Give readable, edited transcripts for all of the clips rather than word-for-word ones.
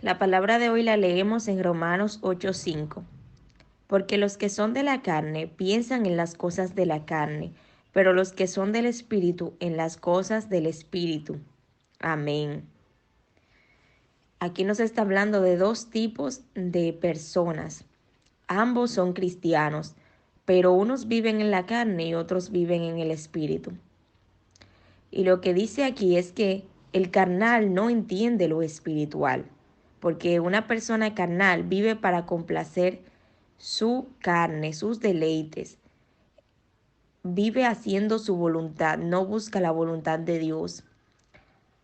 La palabra de hoy la leemos en Romanos 8:5. Porque los que son de la carne piensan en las cosas de la carne, pero los que son del Espíritu en las cosas del Espíritu. Amén. Aquí nos está hablando de dos tipos de personas. Ambos son cristianos, pero unos viven en la carne y otros viven en el Espíritu. Y lo que dice aquí es que el carnal no entiende lo espiritual, porque una persona carnal vive para complacer su carne, sus deleites, vive haciendo su voluntad, no busca la voluntad de Dios,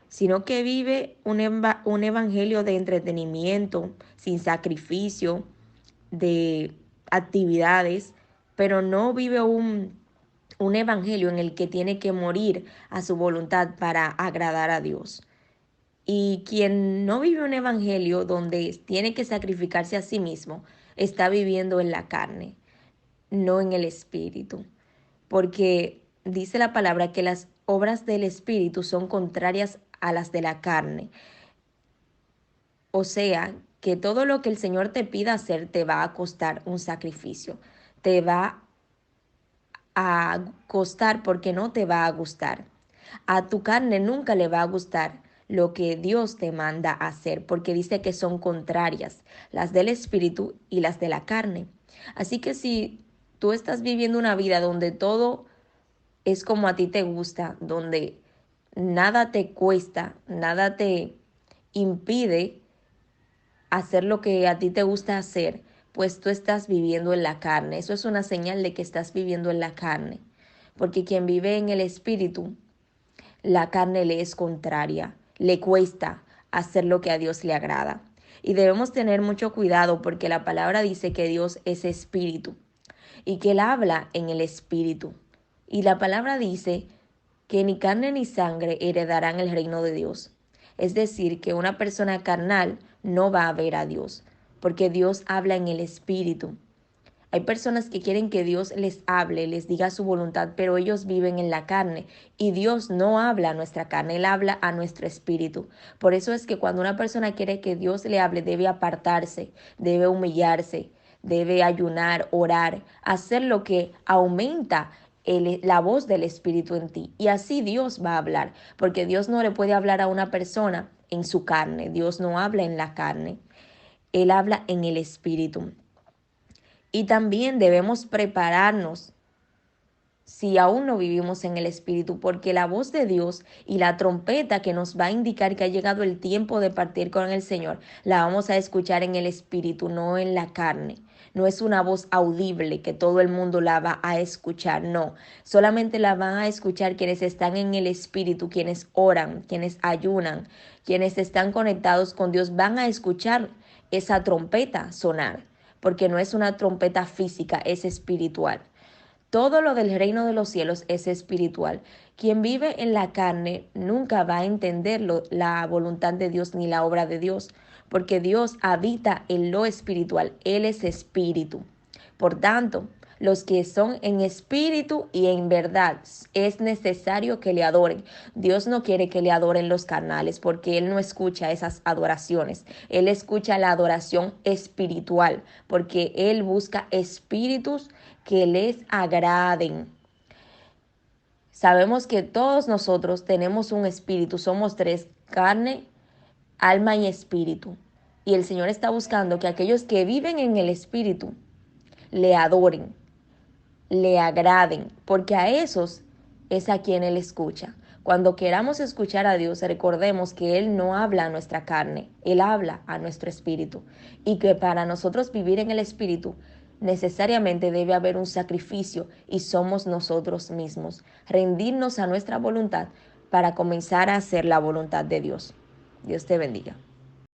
sino que vive un evangelio de entretenimiento, sin sacrificio, de actividades, pero no vive un evangelio en el que tiene que morir a su voluntad para agradar a Dios. Y quien no vive un evangelio donde tiene que sacrificarse a sí mismo, está viviendo en la carne, no en el espíritu. Porque dice la palabra que las obras del espíritu son contrarias a las de la carne. O sea, que todo lo que el Señor te pida hacer te va a costar un sacrificio, te va a costar porque no te va a gustar. A tu carne nunca le va a gustar lo que Dios te manda hacer, porque dice que son contrarias, las del espíritu y las de la carne. Así que si tú estás viviendo una vida donde todo es como a ti te gusta, donde nada te cuesta, nada te impide hacer lo que a ti te gusta hacer, pues tú estás viviendo en la carne. Eso es una señal de que estás viviendo en la carne. Porque quien vive en el espíritu, la carne le es contraria, le cuesta hacer lo que a Dios le agrada. Y debemos tener mucho cuidado porque la palabra dice que Dios es espíritu y que Él habla en el espíritu. Y la palabra dice que ni carne ni sangre heredarán el reino de Dios. Es decir, que una persona carnal no va a ver a Dios, porque Dios habla en el espíritu. Hay personas que quieren que Dios les hable, les diga su voluntad, pero ellos viven en la carne y Dios no habla a nuestra carne, Él habla a nuestro espíritu. Por eso es que cuando una persona quiere que Dios le hable, debe apartarse, debe humillarse, debe ayunar, orar, hacer lo que aumenta la voz del Espíritu en ti. Y así Dios va a hablar, porque Dios no le puede hablar a una persona en su carne, Dios no habla en la carne, Él habla en el Espíritu. Y también debemos prepararnos si aún no vivimos en el Espíritu, porque la voz de Dios y la trompeta que nos va a indicar que ha llegado el tiempo de partir con el Señor, la vamos a escuchar en el Espíritu, no en la carne. No es una voz audible que todo el mundo la va a escuchar, no. Solamente la van a escuchar quienes están en el Espíritu, quienes oran, quienes ayunan, quienes están conectados con Dios, van a escuchar esa trompeta sonar, porque no es una trompeta física, es espiritual. Todo lo del reino de los cielos es espiritual. Quien vive en la carne nunca va a entender la voluntad de Dios ni la obra de Dios, porque Dios habita en lo espiritual. Él es espíritu. Por tanto, los que son en espíritu y en verdad, es necesario que le adoren. Dios no quiere que le adoren los carnales porque Él no escucha esas adoraciones. Él escucha la adoración espiritual porque Él busca espíritus que les agraden. Sabemos que todos nosotros tenemos un espíritu, somos tres: carne, alma y espíritu. Y el Señor está buscando que aquellos que viven en el espíritu le adoren, le agraden, porque a esos es a quien Él escucha. Cuando queramos escuchar a Dios, recordemos que Él no habla a nuestra carne, Él habla a nuestro espíritu. Y que para nosotros vivir en el espíritu, necesariamente debe haber un sacrificio y somos nosotros mismos. Rendirnos a nuestra voluntad para comenzar a hacer la voluntad de Dios. Dios te bendiga.